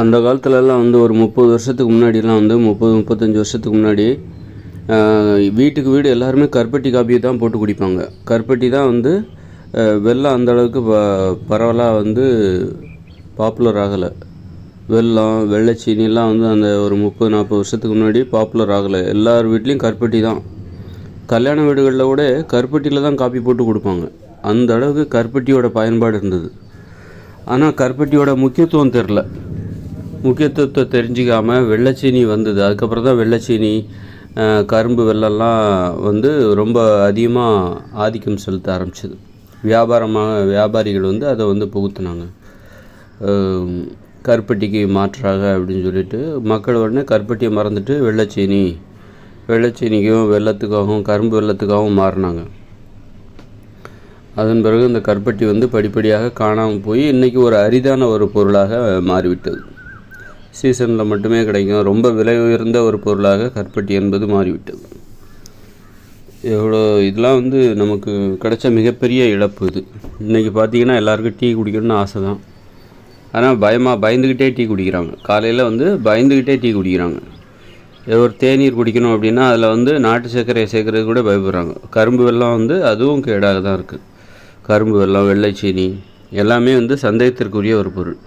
அந்த காலத்துலலாம் வந்து ஒரு 30 வருஷத்துக்கு முன்னாடிலாம் வந்து 30-35 வருஷத்துக்கு முன்னாடி வீட்டுக்கு வீடு எல்லாருமே கருப்பட்டி காப்பியை தான் போட்டு குடிப்பாங்க. கருப்பட்டி தான் வந்து வெல்லம் அந்தளவுக்கு பரவலாக வந்து பாப்புலர் ஆகலை. வெல்லம், வெள்ளைச்சீனிலாம் வந்து அந்த ஒரு 30-40 வருஷத்துக்கு முன்னாடி பாப்புலர் ஆகலை. எல்லார் வீட்லேயும் கருப்பட்டி தான். கல்யாண வீடுகளில் கூட கருப்பட்டியில் தான் காப்பி போட்டு கொடுப்பாங்க. அந்த அளவுக்கு கருப்பட்டியோட பயன்பாடு இருந்தது. ஆனால் கருப்பட்டியோட முக்கியத்துவம் தெரில. முக்கியத்துவத்தை தெரிஞ்சிக்காமல் வெள்ளைச்சீனி வந்தது. அதுக்கப்புறம் தான் வெள்ளைச்சீனி, கரும்பு வெல்லம்லாம் வந்து ரொம்ப அதிகமாக ஆதிக்கம் செலுத்த ஆரம்பிச்சிது. வியாபாரிகள் வந்து அதை வந்து புகுத்துனாங்க. கருப்பட்டிக்கு மாற்றாக அப்படின்னு சொல்லிட்டு மக்கள் உடனே கருப்பட்டியை மறந்துட்டு வெள்ளைச்சீனிக்கும் வெல்லத்துக்காகவும் கரும்பு வெல்லத்துக்காகவும் மாறினாங்க. அதன் பிறகு இந்த கருப்பட்டி வந்து படிப்படியாக காணாமல் போய் இன்றைக்கி ஒரு அரிதான ஒரு பொருளாக மாறிவிட்டது. சீசனில் மட்டுமே கிடைக்கும், ரொம்ப விலை உயர்ந்த ஒரு பொருளாக கருப்பட்டி என்பது மாறிவிட்டது. இதெல்லாம் வந்து நமக்கு கிடைச்ச மிகப்பெரிய இழப்பு இது. இன்றைக்கி பார்த்திங்கன்னா எல்லாருக்கும் டீ குடிக்கணும்னு ஆசை தான். ஆனால் பயந்துக்கிட்டே டீ குடிக்கிறாங்க. காலையில் வந்து பயந்துக்கிட்டே டீ குடிக்கிறாங்க. ஒரு தேநீர் குடிக்கணும் அப்படின்னா அதில் வந்து நாட்டு சர்க்கரையை சேர்க்கறது கூட பயப்படுறாங்க. கரும்பு வெல்லம் வந்து அதுவும் கேடாக தான் இருக்குது. கரும்பு வெல்லம், வெள்ளைச்சீனி எல்லாமே வந்து சந்தேகத்திற்குரிய ஒரு பொருள்.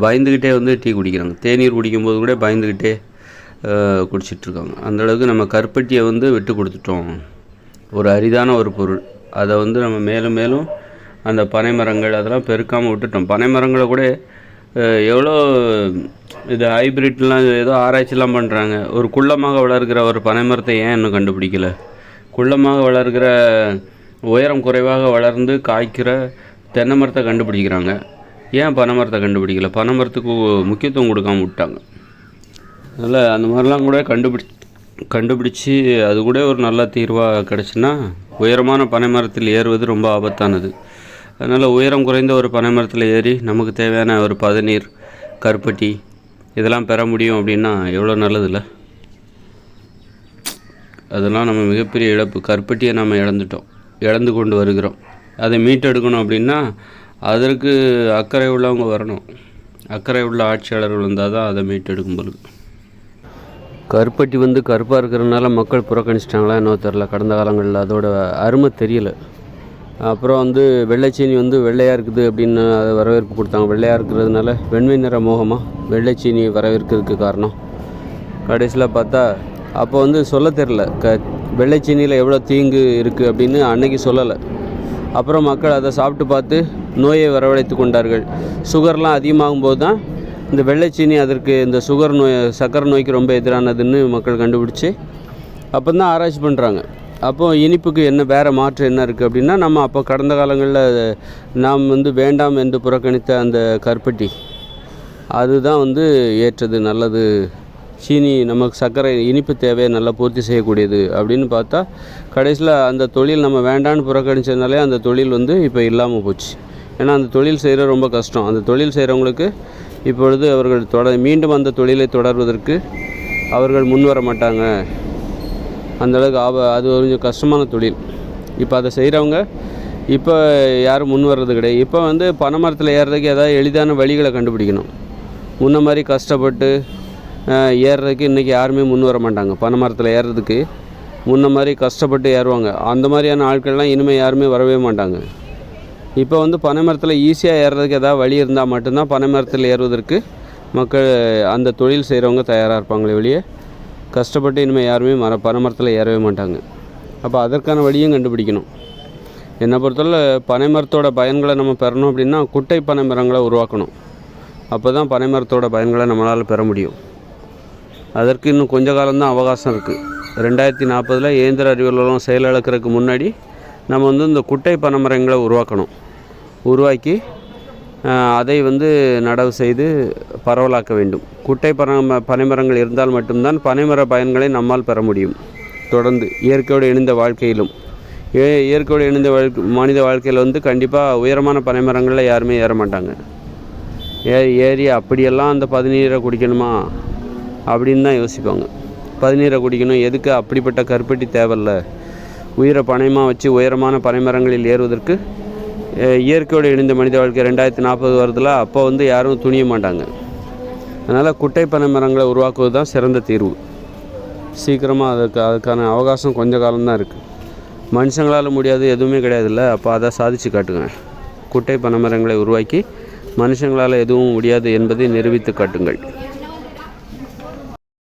பயந்துக்கிட்டே வந்து டீ குடிக்கிறாங்க. தேநீர் குடிக்கும்போது கூட பயந்துக்கிட்டே குடிச்சிட்ருக்காங்க. அந்தளவுக்கு நம்ம கருப்பட்டியை வந்து விட்டு கொடுத்துட்டோம். ஒரு அரிதான ஒரு பொருள். அதை வந்து நம்ம மேலும் மேலும் அந்த பனை மரங்கள் அதெல்லாம் பெருக்காமல் விட்டுட்டோம். பனை மரங்களை கூட எவ்வளோ இது ஹைப்ரிட்லாம் ஏதோ ஆராய்ச்சிலாம் பண்ணுறாங்க. ஒரு குள்ளமாக வளர்கிற ஒரு பனை மரத்தை ஏன் இன்னும் கண்டுபிடிக்கலை? குள்ளமாக வளர்கிற உயரம் குறைவாக வளர்ந்து காய்க்கிற தென்னை மரத்தை கண்டுபிடிக்கிறாங்க. ஏன் பனை மரத்தை கண்டுபிடிக்கலை? பனை மரத்துக்கு முக்கியத்துவம் கொடுக்காமல் விட்டாங்க. அதனால் அந்த மாதிரிலாம் கூட கண்டுபிடிச்சி அது கூட ஒரு நல்ல தீர்வாக கிடச்சின்னா உயரமான பனை மரத்தில் ஏறுவது ரொம்ப ஆபத்தானது. அதனால் உயரம் குறைந்த ஒரு பனை மரத்தில் ஏறி நமக்கு தேவையான ஒரு பதநீர், கருப்பட்டி இதெல்லாம் பெற முடியும் அப்படின்னா எவ்வளோ நல்லதில்ல. அதெல்லாம் நம்ம மிகப்பெரிய இழப்பு. கருப்பட்டியை நம்ம இழந்து கொண்டு வருகிறோம். அதை மீட்டெடுக்கணும் அப்படின்னா அதற்கு அக்கறை உள்ளவங்க வரணும். அக்கறை உள்ள ஆட்சியாளர்கள் வந்தால் தான் அதை மீட்டெடுக்கும் பொழுது. கருப்பட்டி வந்து கருப்பாக இருக்கிறதுனால மக்கள் புறக்கணிச்சிட்டாங்களா என்னவோ தெரில. கடந்த காலங்களில் அதோட அருமை தெரியலை. அப்புறம் வந்து வெள்ளைச்சீனி வந்து வெள்ளையாக இருக்குது அப்படின்னு அதை வரவேற்பு கொடுத்தாங்க. வெள்ளையாக இருக்கிறதுனால வெண்மை நிற மோகமாக வெள்ளைச்சீனி வரவேற்கிறதுக்கு காரணம். கடைசியில் பார்த்தா அப்போ வந்து சொல்ல தெரில வெள்ளைச்சீனியில் எவ்வளோ தீங்கு இருக்குது அப்படின்னு அன்னைக்கு சொல்லலை. அப்புறம் மக்கள் அதை சாப்பிட்டு பார்த்து நோயை வரவழைத்து கொண்டார்கள். சுகர்லாம் அதிகமாகும்போது தான் இந்த வெள்ளைச்சீனி அதற்கு இந்த சர்க்கரை நோய்க்கு ரொம்ப எதிரானதுன்னு மக்கள் கண்டுபிடிச்சி அப்போ தான் ஆராய்ச்சி பண்ணுறாங்க. அப்போது இனிப்புக்கு என்ன வேறு மாற்று என்ன இருக்குது அப்படின்னா நம்ம அப்போ கடந்த காலங்களில் நாம் வந்து வேண்டாம் என்று புறக்கணித்த அந்த கருப்பட்டி அதுதான் வந்து ஏற்றது, நல்லது. சீனி நமக்கு சர்க்கரை இனிப்பு தேவையை நல்லா பூர்த்தி செய்யக்கூடியது அப்படின்னு பார்த்தா கடைசியில் அந்த தொழில் நம்ம வேண்டான்னு புறக்கணிச்சதுனாலே அந்த தொழில் வந்து இப்போ இல்லாமல் போச்சு. ஏன்னா அந்த தொழில் செய்கிற ரொம்ப கஷ்டம். அந்த தொழில் செய்கிறவங்களுக்கு இப்பொழுது அவர்கள் மீண்டும் அந்த தொழிலை தொடர்வதற்கு அவர்கள் முன் வர மாட்டாங்க. அந்தளவுக்கு அது கொஞ்சம் கஷ்டமான தொழில். இப்போ அதை செய்கிறவங்க இப்போ யாரும் முன் வர்றது கிடையாது. இப்போ வந்து பனை மரத்தில் ஏறுறதுக்கு ஏதாவது எளிதான வழிகளை கண்டுபிடிக்கணும். முன்ன மாதிரி கஷ்டப்பட்டு ஏறுறதுக்கு இன்றைக்கி யாருமே முன் வர மாட்டாங்க. பனை மரத்தில் ஏறுறதுக்கு முன்ன மாதிரி கஷ்டப்பட்டு ஏறுவாங்க. அந்த மாதிரியான ஆட்கள்லாம் இனிமேல் யாருமே வரவே மாட்டாங்க. இப்போ வந்து பனை மரத்தில் ஈஸியாக ஏறுறதுக்கு ஏதாவது வழி இருந்தால் மட்டும்தான் பனை மரத்தில் ஏறுவதற்கு மக்கள் அந்த தொழில் செய்கிறவங்க தயாராக இருப்பாங்களே வெளியே கஷ்டப்பட்டு இனிமேல் யாருமே பனை மரத்தில் ஏறவே மாட்டாங்க. அப்போ அதற்கான வழியும் கண்டுபிடிக்கணும். என்னை பொறுத்தவரை பனை மரத்தோட பயன்களை நம்ம பெறணும் அப்படின்னா குட்டை பனை மரங்களை உருவாக்கணும். அப்போ தான் பனை மரத்தோட பயன்களை நம்மளால் பெற முடியும். அதற்கு இன்னும் கொஞ்ச காலம்தான் அவகாசம் இருக்குது. 2040 இயந்திர அறிவியல் உலகம் செயலிழக்கிறதுக்கு முன்னாடி நம்ம வந்து இந்த குட்டை பனை மரங்களை உருவாக்கி அதை வந்து நடவு செய்து பரவலாக்க வேண்டும். குட்டை பனைமரங்கள் இருந்தால் மட்டும்தான் பனைமர பயன்களை நம்மால் பெற முடியும். தொடர்ந்து இயற்கையோடு இணைந்த வாழ்க்கையிலும் இயற்கையோடு இணைந்த மனித வாழ்க்கையில் வந்து கண்டிப்பாக உயரமான பனைமரங்களில் யாருமே ஏற மாட்டாங்க. ஏறி அப்படியெல்லாம் அந்த பதநீரை குடிக்கணுமா அப்படின்னு தான் யோசிப்பாங்க. பதநீரை குடிக்கணும் எதுக்கு? அப்படிப்பட்ட கருப்பட்டி தேவையில்ல. உயிரை பனையமாக வச்சு உயரமான பனைமரங்களில் ஏறுவதற்கு இயற்கையோடு இணைந்த மனித வாழ்க்கை 2040 வருதுல, அப்போ வந்து யாரும் துணிய மாட்டாங்க. அதனால் குட்டை பனை மரங்களை உருவாக்குவது தான் சிறந்த தீர்வு. சீக்கிரமாக அதுக்கான அவகாசம் கொஞ்சம் காலம்தான் இருக்குது. மனுஷங்களால் முடியாது எதுவுமே கிடையாதுல்ல, அப்போ அதை சாதித்து காட்டுங்க. குட்டை பனை மரங்களை உருவாக்கி மனுஷங்களால் எதுவும் முடியாது என்பதை நிரூபித்து காட்டுங்கள்.